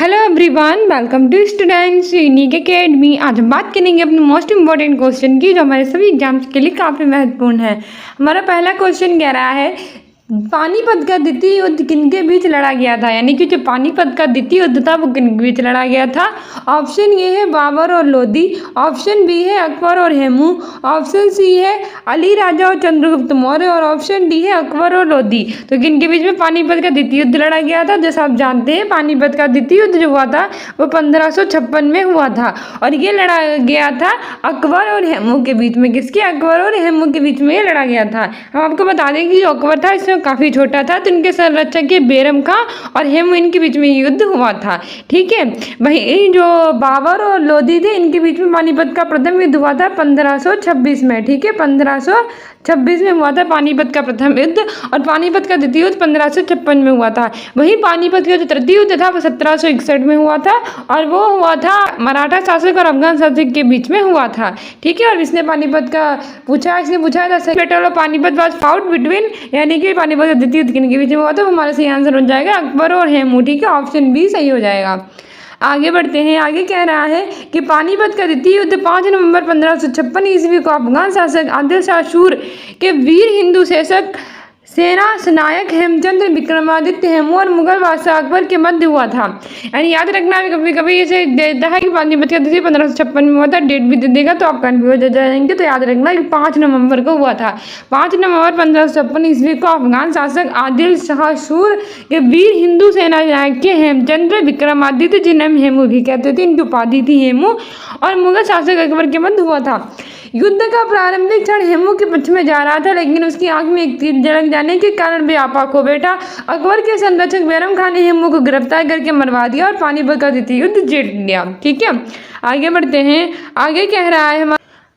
Hello everyone, welcome to students unique academy. आज हम बात करेंगे अपने मोस्ट इंपॉर्टेंट क्वेश्चन की, जो हमारे सभी एग्जाम्स के लिए काफ़ी महत्वपूर्ण है। हमारा पहला क्वेश्चन कह रहा है पानीपत का द्वितीय युद्ध किनके बीच लड़ा गया था, यानी कि जो पानीपत का द्वितीय युद्ध था वो किनके बीच लड़ा गया था। ऑप्शन ए है बाबर और लोधी, ऑप्शन बी है अकबर और हेमू, ऑप्शन सी है अली राजा और चंद्रगुप्त मौर्य, और ऑप्शन डी है अकबर और लोधी। तो किनके बीच में पानीपत का द्वितीय युद्ध लड़ा गया था? जैसा आप जानते हैं पानीपत का द्वितीय युद्ध जो हुआ था वो 1556 में हुआ था, और ये लड़ा गया था अकबर और हेमू के बीच में। किसके? अकबर और हेमू के बीच में ये लड़ा गया था। हम आपको बता दें कि जो अकबर था इसमें काफ़ी छोटा था, तो इनके संरक्षक के बेरम खां और हेमू इनके बीच में युद्ध हुआ था। ठीक है, वही जो बाबर और लोधी थे इनके बीच में पानीपत का प्रथम युद्ध हुआ था 1526 में। ठीक है, 1526 में हुआ था पानीपत का प्रथम युद्ध, और पानीपत का द्वितीय युद्ध 1556 में हुआ था। वही पानीपत का जो तृतीय युद्ध था वो 1761 में हुआ था, और वो हुआ था मराठा शासक और अफगान शासक के बीच में हुआ था। ठीक है, और इसने पानीपत का इसने पूछा था battle of Panipat was fought between, यानी कि पानीपत का द्वितीय युद्ध किनके बीच में हुआ था, वो हमारा सही आंसर हो जाएगा अकबर और हेमू। ठीक है, ऑप्शन बी सही हो जाएगा। आगे बढ़ते हैं। आगे कह रहा है कि पानीपत का द्वितीय युद्ध 5 नवंबर 1556 ईस्वी को अफगान शासक आदिल शाह सूर के वीर हिंदू शासक सेना नायक हेमचंद्र विक्रमादित्य हेमू और मुगल बादशाह अकबर के मध्य हुआ था। यानी याद रखना, कभी कभी ऐसे देता है कि पानीपत का द्वितीय 1556 में हुआ था, डेट भी दे देगा तो आप कन्फ्यूज हो जाएंगे। तो याद रखना कि 5 नवंबर को हुआ था। 5 नवंबर 1556 ईस्वी को अफगान शासक आदिल शाह सूर के वीर हिंदू सेना नायक के हेमचंद्र विक्रमादित्य, जिन्हें हेमू भी कहते थे, इनकी उपाधि थी हेमू, और मुगल शासक अकबर के मध्य हुआ था। युद्ध का प्रारंभिक क्षण हेमू के पक्ष में जा रहा था, लेकिन उसकी आंख में एक तीर जड़क जाने के कारण व्यापक हो बैठा। अकबर के संरक्षक बैरम खान ने हेमू को गिरफ्तार करके मरवा दिया और पानीपत का द्वितीय युद्ध जीत लिया। ठीक है, आगे बढ़ते हैं।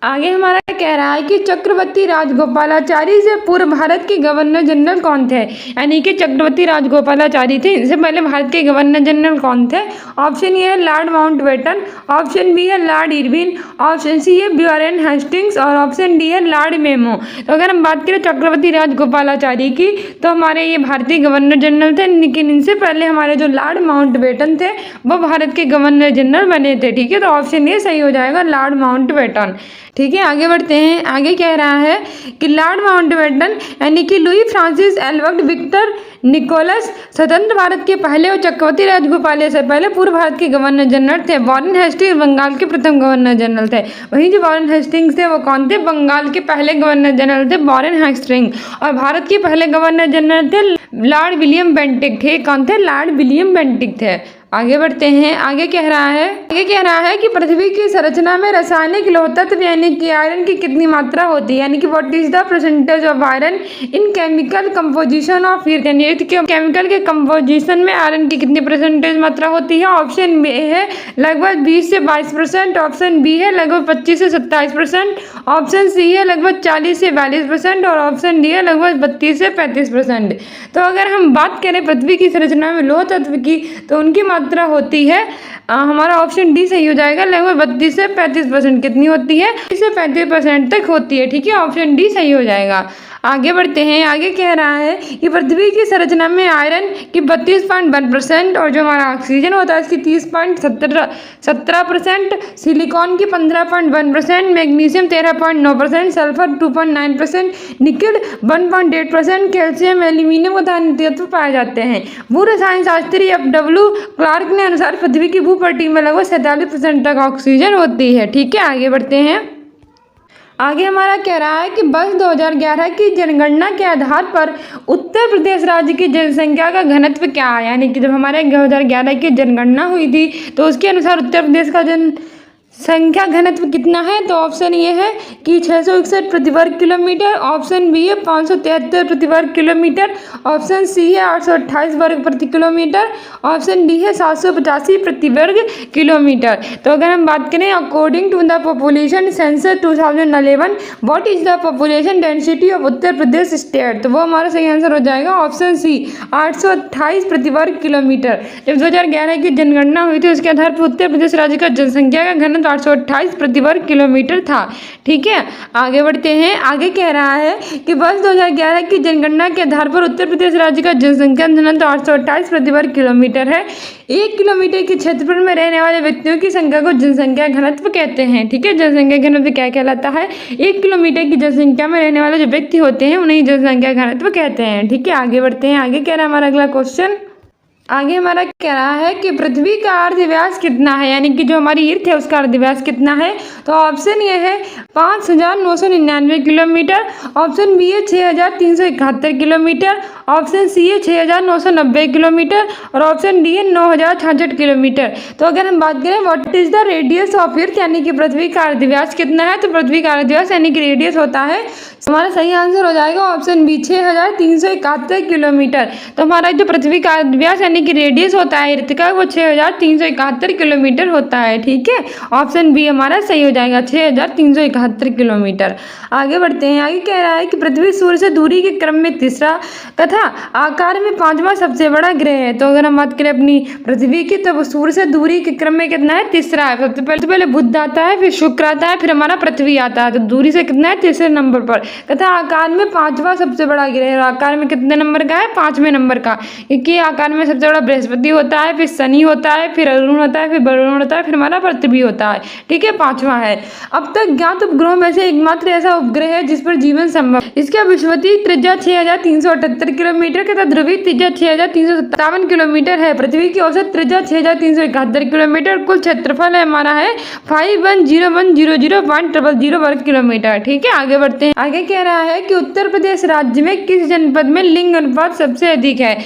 आगे हमारा कह रहा है कि चक्रवर्ती राजगोपालाचारी से पूर्व भारत के गवर्नर जनरल कौन थे? यानी कि चक्रवर्ती राजगोपालाचारी थे, इससे पहले भारत के गवर्नर जनरल कौन थे? ऑप्शन ए है लॉर्ड माउंटबेटन, ऑप्शन बी है लॉर्ड इरविन, ऑप्शन सी है वॉरेन हेस्टिंग्स, और ऑप्शन डी है लॉर्ड मेमो। तो अगर हम बात करें चक्रवर्ती राजगोपालाचारी की, तो हमारे ये भारतीय गवर्नर जनरल थे, लेकिन इनसे पहले हमारे जो लॉर्ड माउंटबेटन थे वो भारत के गवर्नर जनरल बने थे। ठीक है, तो ऑप्शन ए सही हो जाएगा, लॉर्ड माउंटबेटन। ठीक है, आगे बढ़ते हैं। आगे कह रहा है कि लॉर्ड माउंटबेटन यानी कि Louis Francis Albert Victor Nicholas स्वतंत्र भारत के पहले और चक्रवर्ती राजगोपाल से पहले पूर्व भारत के गवर्नर जनरल थे। वॉरेन हेस्टिंग्स बंगाल के प्रथम गवर्नर जनरल थे। वहीं जो वॉरेन हेस्टिंग्स थे वो कौन थे? बंगाल के पहले गवर्नर जनरल थे वॉरेन हेस्टिंग्स, और भारत के पहले गवर्नर जनरल थे लॉर्ड विलियम बेंटिक थे। कौन थे? लॉर्ड विलियम बेंटिक थे। आगे बढ़ते हैं। आगे कह रहा है कि पृथ्वी की संरचना में रासायनिक लौह तत्व यानी कि आयरन की कितनी मात्रा होती है, यानी कि what is the percentage of iron in chemical composition of earth, यानी केमिकल के कंपोजिशन में आयरन की कितनी परसेंटेज मात्रा होती है? ऑप्शन ए है लगभग 20 से 22%, ऑप्शन बी है लगभग 25 से 27%, ऑप्शन सी है लगभग 40 से 42%, और ऑप्शन डी है लगभग 32 से 35%। तो अगर हम बात करें पृथ्वी की संरचना में लौह तत्व की, तो उनकी मात्रा होती है हमारा ऑप्शन डी सही हो जाएगा, लगभग 32 से 35%। कितनी होती है? 30 से 35% तक होती है। ठीक है, ऑप्शन डी सही हो जाएगा। आगे बढ़ते हैं। आगे कह रहा है कि पृथ्वी की संरचना में आयरन की 32.1%, और जो हमारा ऑक्सीजन होता है इसकी 30.17%, सिलिकॉन की 15.1%, मैग्नीशियम 13.9%, सल्फर 2.9%, निकल 1.8%, कैल्शियम एल्यूमिनियम तत्व पाए जाते हैं। भू रसायन शास्त्री डब्ल्यू क्लार्क ने अनुसार पृथ्वी की भूपट्टी में लगभग 47% तक ऑक्सीजन होती है। ठीक है, आगे बढ़ते हैं। आगे हमारा कह रहा है कि वर्ष 2011 की जनगणना के आधार पर उत्तर प्रदेश राज्य की जनसंख्या का घनत्व क्या है? यानी कि जब हमारे 2011 की जनगणना हुई थी तो उसके अनुसार उत्तर प्रदेश का संख्या घनत्व कितना है? तो ऑप्शन ये है कि 661 प्रति वर्ग किलोमीटर, ऑप्शन बी है 573 प्रति वर्ग किलोमीटर, ऑप्शन सी है 828 वर्ग प्रति किलोमीटर, ऑप्शन डी है 785 प्रति वर्ग किलोमीटर। तो अगर हम बात करें according to the population census 2011 what is the population density of Uttar Pradesh state, तो वो हमारा सही आंसर हो जाएगा ऑप्शन सी 828 प्रति वर्ग किलोमीटर। जब 2011 की जनगणना हुई थी उसके आधार पर उत्तर प्रदेश राज्य का जनसंख्या का घनत्व 828 प्रति वर्ग किलोमीटर था। ठीक है, आगे बढ़ते हैं। आगे कह रहा है कि वर्ष 2011 की जनगणना के आधार पर उत्तर प्रदेश राज्य का जनसंख्या घनत्व 828 प्रति वर्ग किलोमीटर है। 1 किलोमीटर के क्षेत्रफल में रहने वाले व्यक्तियों की संख्या को जनसंख्या घनत्व कहते हैं। ठीक है, जनसंख्या घनत्व क्या कहलाता है? 1 किलोमीटर की जनसंख्या में रहने वाले जो व्यक्ति होते हैं उन्हें जनसंख्या घनत्व कहते हैं। ठीक है, आगे बढ़ते हैं। आगे कह रहा है हमारा अगला क्वेश्चन, आगे हमारा कह रहा है कि पृथ्वी का अर्धव्यास कितना है, यानी कि जो हमारी अर्थ है उसका अर्धव्यास कितना है। तो ऑप्शन ये है 5999 किलोमीटर, ऑप्शन बी है 6371 किलोमीटर, ऑप्शन सी है 6990 किलोमीटर और ऑप्शन डी है 9066 किलोमीटर। तो अगर हम बात करें what is the radius of earth, यानी कि पृथ्वी का अर्धव्यास कितना है, तो पृथ्वी का अर्धव्यास यानी कि रेडियस होता है, हमारा सही आंसर हो जाएगा ऑप्शन बी 6371 किलोमीटर। तो हमारा जो पृथ्वी का अर्धव्यास यानी कि रेडियस होता है अर्थ का वो 6371 किलोमीटर होता है। ठीक है, ऑप्शन बी हमारा सही हो जाएगा 6371 किलोमीटर। आगे बढ़ते हैं। आगे कह रहा है कि पृथ्वी सूर्य से दूरी के क्रम में तीसरा तथा आकार में 5वां सबसे बड़ा ग्रह है। तो अगर हम बात करें अपनी पृथ्वी की, तो सूर्य से दूरी के क्रम में कितना है? तीसरा है। सबसे पहले बुध आता है, फिर शुक्र आता है, फिर हमारा पृथ्वी आता है। तो दूरी से कितना है? तीसरे नंबर पर, तथा आकार में 5वां सबसे बड़ा ग्रह है। आकार में कितने नंबर का है? 5वें नंबर का, क्योंकि आकार में सबसे बड़ा बृहस्पति होता है, फिर शनि होता है, फिर अरुण होता है, फिर वरुण होता है, फिर हमारा पृथ्वी होता है। ठीक है, 5वां है। अब तक ज्ञात उपग्रहों में से एकमात्र ऐसा उपग्रह है जिस पर जीवन संभव। इसका विषुवतीय त्रिज्या 6378 किलोमीटर तथा ध्रुवीय त्रिज्या 6357 किलोमीटर है। पृथ्वी की औसत त्रिज्या 6371 किलोमीटर। कुल क्षेत्रफल है हमारा है 510100.000 वर्ग किलोमीटर। ठीक है, आगे बढ़ते हैं। आगे कह रहा है कि उत्तर प्रदेश राज्य में किस जनपद में लिंग अनुपात सबसे अधिक है,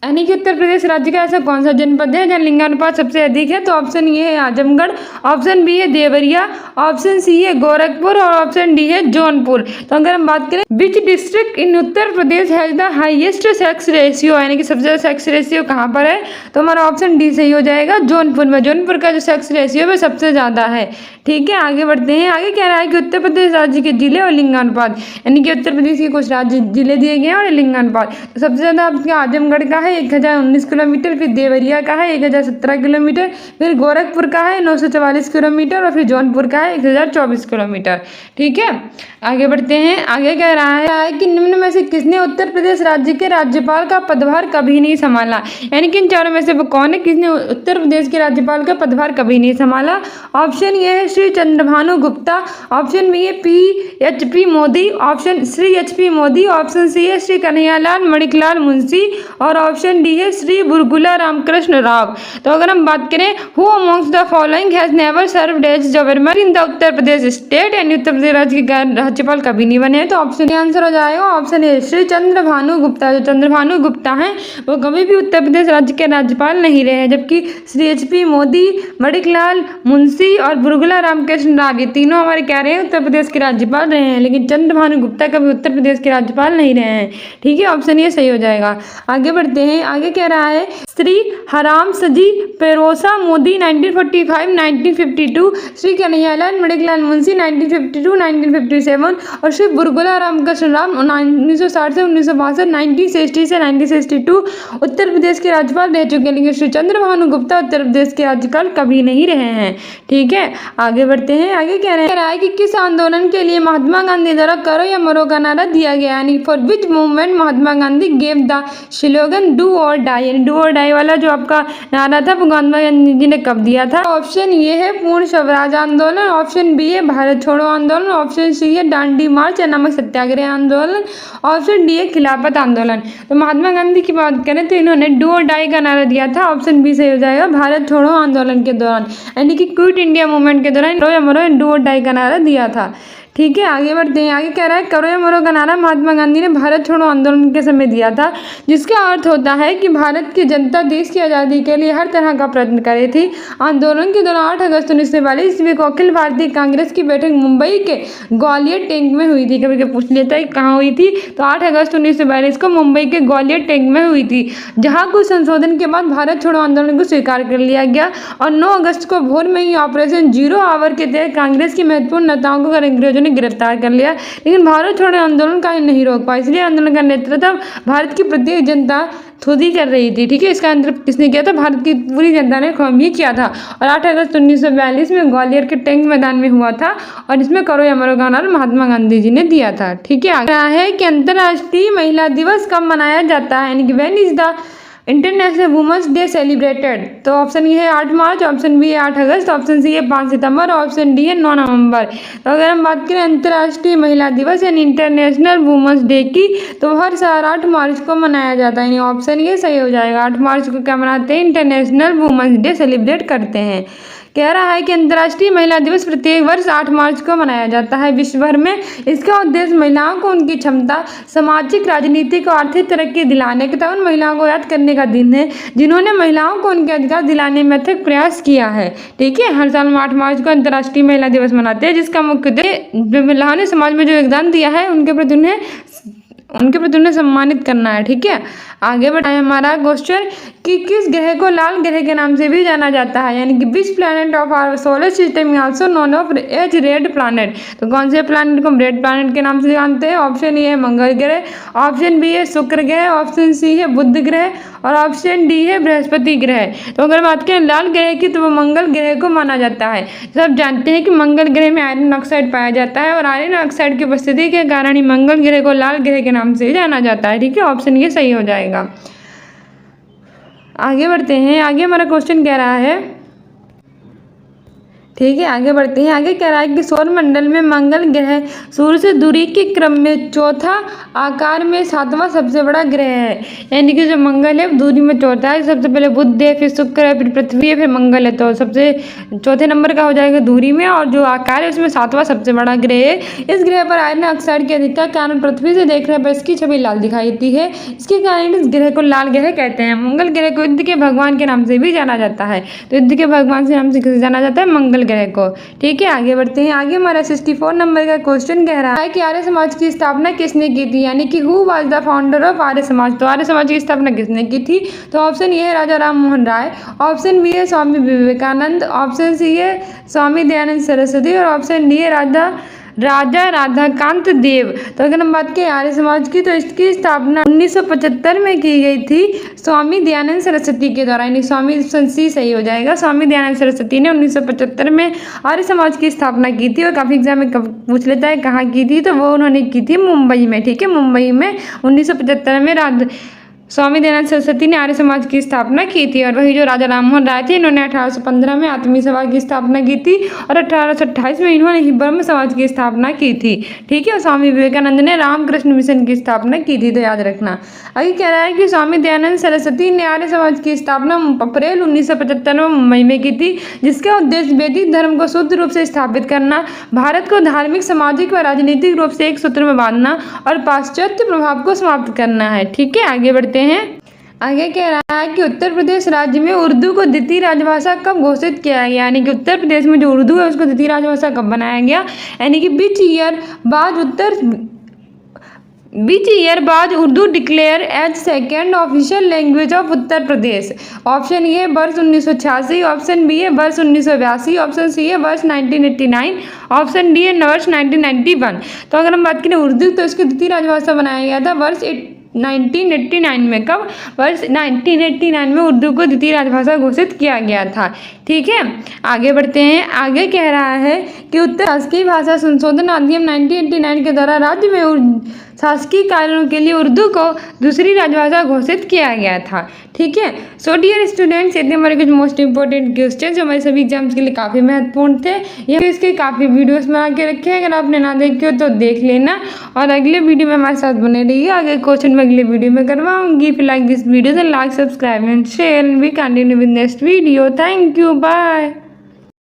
यानी कि उत्तर प्रदेश राज्य का ऐसा कौन सा जनपद है जहाँ लिंगानुपात सबसे अधिक है। तो ऑप्शन ये है आजमगढ़, ऑप्शन बी है देवरिया, ऑप्शन सी है गोरखपुर और ऑप्शन डी है जौनपुर। तो अगर हम बात करें which district in Uttar Pradesh has the highest sex ratio, यानी कि सबसे ज्यादा सेक्स रेशियो कहाँ पर है, तो हमारा ऑप्शन डी सही हो जाएगा जौनपुर में। जौनपुर का जो सेक्स रेशियो है सबसे ज्यादा है। ठीक है, आगे बढ़ते हैं। आगे कह रहा है कि उत्तर प्रदेश राज्य के जिले और लिंगानुपात, यानी कि उत्तर प्रदेश के कुछ राज्य जिले दिए गए हैं और लिंगानुपात। तो सबसे ज्यादा आपके आजमगढ़ का है 1019 किलोमीटर, फिर देवरिया का है 1017 किलोमीटर, फिर गोरखपुर का है 944 किलोमीटर और फिर जौनपुर का है 1024 किलोमीटर। ठीक है, आगे बढ़ते हैं। आगे कह रहा है कि निम्न में से किसने उत्तर प्रदेश राज्य के राज्यपाल का पदभार कभी नहीं संभाला, यानी कि इन चारों में से वो कौन है किसने उत्तर प्रदेश के राज्यपाल का पदभार कभी नहीं संभाला। ऑप्शन ये है श्री चंद्रभानु गुप्ता, ऑप्शन बी है PHP Modi, option Shri HP Modi, option C है श्री कन्हैयालाल मणिकलाल मुंशी और ऑप्शन डी है श्री बुरगुला रामकृष्ण राव। तो अगर हम बात करें who amongst the following has never served as governor in the Uttar Pradesh state, यानी उत्तर प्रदेश राज्य के राज्यपाल कभी नहीं बने, तो ऑप्शन आंसर हो जाएगा ऑप्शन ए श्री चंद्रभानु गुप्ता। जो चंद्रभानु गुप्ता हैं वो कभी भी उत्तर प्रदेश राज्य के राज्यपाल नहीं रहे हैं, जबकि श्री HP मोदी, मणिकलाल मुंशी और बुरगुला रामकृष्ण राव ये तीनों हमारे क्या रहे हैं उत्तर प्रदेश के राज्यपाल रहे हैं, लेकिन चंद्रभानु गुप्ता कभी उत्तर प्रदेश के राज्यपाल नहीं रहे हैं। ठीक है, ऑप्शन ये सही हो जाएगा। आगे बढ़ते हैं। आगे कह रहा है श्री हराम सजी पेरोसा मोदी 1945-1952, श्री कन्हैयालाल मणिकलाल मुंशी 1952-1957 और श्री बुरगुला रामकृष्ण राव 1960 से 1962, 1960 से 1962 उत्तर प्रदेश के राज्यपाल रह चुके हैं, लेकिन श्री चंद्रभानु गुप्ता उत्तर प्रदेश के राज्यपाल कभी नहीं रहे हैं। ठीक है, आगे बढ़ते हैं। आगे कह रहा है कि किस आंदोलन के लिए महात्मा गांधी द्वारा करो या मरो का नारा दिया गया, यानी for which movement Mahatma Gandhi gave the slogan do और डाई, यानी डू और डाई वाला जो आपका नारा था वो महात्मा गांधी जी ने कब दिया था। ऑप्शन ये है पूर्ण स्वराज आंदोलन, ऑप्शन बी है भारत छोड़ो आंदोलन, ऑप्शन सी है दांडी मार्च या नमक सत्याग्रह आंदोलन, ऑप्शन डी है खिलाफत आंदोलन। तो महात्मा गांधी की बात करें तो इन्होंने डू और डाई का नारा दिया था, ऑप्शन बी सही हो जाएगा भारत छोड़ो आंदोलन के दौरान, यानी कि क्विट इंडिया मूवमेंट के दौरान करो या मरो डू और डाई का नारा दिया था। ठीक है, आगे बढ़ते हैं। आगे कह रहा है करो या मरो का नारा महात्मा गांधी ने भारत छोड़ो आंदोलन के समय दिया था, जिसका अर्थ होता है कि भारत की जनता देश की आज़ादी के लिए हर तरह का प्रयत्न करे थी। आंदोलन के दौरान 8 अगस्त 1942 ईस्वी को अखिल भारतीय कांग्रेस की बैठक मुंबई के ग्वालियर टैंक में हुई थी। कभी पूछ लेता है कहाँ हुई थी, तो 8 अगस्त 1942 को मुंबई के ग्वालियर टैंक में हुई थी, जहाँ कुछ संशोधन के बाद भारत छोड़ो आंदोलन को स्वीकार कर लिया गया और 9 अगस्त को भोर में ही ऑपरेशन जीरो आवर के तहत कांग्रेस की महत्वपूर्ण नेताओं को अंग्रेजों ने ने गिरफ्तार कर लिया, लेकिन भारत छोड़ो आंदोलन का नहीं रोक पाया, इसलिए आंदोलन का नेतृत्व भारत की प्रत्येक जनता खुद ही कर रही थी। ठीक है, इसका अंतर किसने किया था? भारत की पूरी जनता ने खुद ही किया था। और 8 अगस्त 1942 में ग्वालियर के टैंक मैदान में हुआ था और इसमें करो अमर गाना और महात्मा गांधी जी ने दिया था। ठीक है, आगे है कि अंतर्राष्ट्रीय महिला दिवस कब मनाया जाता है, यानी कि when is the international women's day celebrated. तो ऑप्शन ए है 8 मार्च, ऑप्शन बी है 8 अगस्त, ऑप्शन सी है 5 सितंबर, ऑप्शन डी है 9 नवंबर। तो अगर हम बात करें अंतर्राष्ट्रीय महिला दिवस यानी इंटरनेशनल वुमेंस डे की, तो हर साल 8 मार्च को मनाया जाता है, यानी ऑप्शन ये सही हो जाएगा। 8 मार्च को क्या मनाते हैं? इंटरनेशनल वुमेंस डे सेलिब्रेट करते हैं। कह रहा है कि अंतर्राष्ट्रीय महिला दिवस प्रत्येक वर्ष 8 मार्च को मनाया जाता है विश्व भर में। इसका उद्देश्य महिलाओं को उनकी क्षमता, सामाजिक, राजनीतिक और आर्थिक तरक्की दिलाने तथा उन महिलाओं को याद करने का दिन है जिन्होंने महिलाओं को उनके अधिकार दिलाने में अथक प्रयास किया है। ठीक है, हर साल हम 8 मार्च को अंतर्राष्ट्रीय महिला दिवस मनाते हैं, जिसका मुख्य उद्देश्य महिलाओं ने समाज में जो योगदान दिया है उनके प्रति उन्हें सम्मानित करना है। ठीक है, आगे बढ़ाए हमारा क्वेश्चन कि किस ग्रह को लाल ग्रह के नाम से भी जाना जाता है, यानी कि which planet of our solar system also known of as red planet. तो कौन से प्लैनेट को हम रेड प्लैनेट के नाम से जानते हैं? ऑप्शन ए है मंगल ग्रह, ऑप्शन बी है शुक्र ग्रह, ऑप्शन सी है बुध ग्रह और ऑप्शन डी है बृहस्पति ग्रह। तो अगर बात करें लाल ग्रह की, तो वो मंगल ग्रह को माना जाता है। सब जानते हैं कि मंगल ग्रह में आयरन ऑक्साइड पाया जाता है और आयरन ऑक्साइड की उपस्थिति के कारण ही मंगल ग्रह को लाल ग्रह के नाम से जाना जाता है। ठीक है, ऑप्शन ये सही हो जाएगा। आगे बढ़ते हैं, आगे हमारा क्वेश्चन कह रहा है, ठीक है आगे बढ़ते हैं। आगे कह रहा है कि सौर मंडल में मंगल ग्रह सूर्य से दूरी के क्रम में चौथा, आकार में 7वां सबसे बड़ा ग्रह है, यानी कि जो मंगल है दूरी में चौथा है। सबसे पहले बुध है, फिर शुक्र है, फिर पृथ्वी है, फिर मंगल है। तो सबसे चौथे नंबर का हो जाएगा दूरी में, और जो आकार है उसमें 7वां सबसे बड़ा ग्रह है। इस ग्रह पर आयरन ऑक्साइड की अधिकता के कारण पृथ्वी से देखने पर इसकी छवि लाल दिखाई देती है। इसके कारण इस ग्रह को लाल ग्रह कहते हैं। मंगल ग्रह को युद्ध के भगवान के नाम से भी जाना जाता है। तो युद्ध के भगवान से नाम से किसे जाना जाता है? मंगल ग्रह को। ठीक है, आगे बढ़ते हैं। आगे हमारा 64 नंबर का क्वेश्चन कह रहा है कि आर्य समाज की स्थापना किसने की थी, यानी कि who was the founder of Arya Samaj. तो आर्य समाज की स्थापना किसने की थी? तो ऑप्शन ए है राजा राम मोहन राय, ऑप्शन बी है स्वामी विवेकानंद, ऑप्शन सी है स्वामी दयानंद सरस्वती और ऑप्शन डी है राजा राधाकांत देव। तो अगर हम बात करें आर्य समाज की, तो इसकी स्थापना 1975 में की गई थी स्वामी दयानंद सरस्वती के द्वारा, यानी स्वामी सी सही हो जाएगा। स्वामी दयानंद सरस्वती ने 1975 में आर्य समाज की स्थापना की थी। और काफ़ी एग्जाम में पूछ लेता है कहाँ की थी, तो वो उन्होंने की थी मुंबई में। ठीक है, मुंबई में 1975 में स्वामी दयानंद सरस्वती ने आर्य समाज की स्थापना की थी। और वही जो राजा राममोहन राय थे, इन्होंने 1815 में आत्मीय सभा की स्थापना की थी और 1828 में इन्होंने ही ब्रह्म समाज की स्थापना की थी। ठीक है, और स्वामी विवेकानंद ने रामकृष्ण मिशन की स्थापना की थी, तो याद रखना। आगे कह रहा है कि स्वामी दयानंद सरस्वती ने आर्य समाज की स्थापना अप्रैल 1975 में मुंबई में की थी, जिसका उद्देश्य वैदिक धर्म को शुद्ध रूप से स्थापित करना, भारत को धार्मिक, सामाजिक व राजनीतिक रूप से एक सूत्र में बांधना और पाश्चात्य प्रभाव को समाप्त करना है। ठीक है, आगे बढ़ते हैं। आगे कह रहा है कि उत्तर प्रदेश राज्य में उर्दू को द्वितीय राजभाषा कब घोषित किया गया, यानी कि उत्तर प्रदेश में जो उर्दू है उसको द्वितीय राजभाषा कब बनाया गया, यानी कि विच ईयर बाद Urdu declare as second official language of Uttar Pradesh. Option A है वर्ष 1986, ऑप्शन बी है वर्ष 1982, ऑप्शन सी है वर्ष 1989, ऑप्शन डी है वर्ष 1991। तो अगर हम बात करें उर्दू, तो इसकी द्वितीय राजभाषा बनाया गया था वर्ष 1989 में। कब? वर्ष 1989 में उर्दू को द्वितीय राजभाषा घोषित किया गया था। ठीक है, आगे बढ़ते हैं। आगे कह रहा है कि उत्तर शासकीय भाषा संशोधन अधिनियम 1989 के द्वारा राज्य में शासकीय कार्यों के लिए उर्दू को दूसरी राजभाषा घोषित किया गया था। ठीक है, सो डियर स्टूडेंट्स, इतने हमारे कुछ मोस्ट इंपॉर्टेंट क्वेश्चन जो हमारे सभी एग्जाम्स के लिए काफ़ी महत्वपूर्ण थे। ये इसके काफ़ी वीडियोस बना के रखे हैं, अगर आपने ना देखे हो तो देख लेना और अगले वीडियो में हमारे साथ बने रहिए। आगे क्वेश्चन मैं अगले वीडियो में करवाऊंगी। फिर like this video, like, subscribe and share, we continue with next video. Thank you, bye.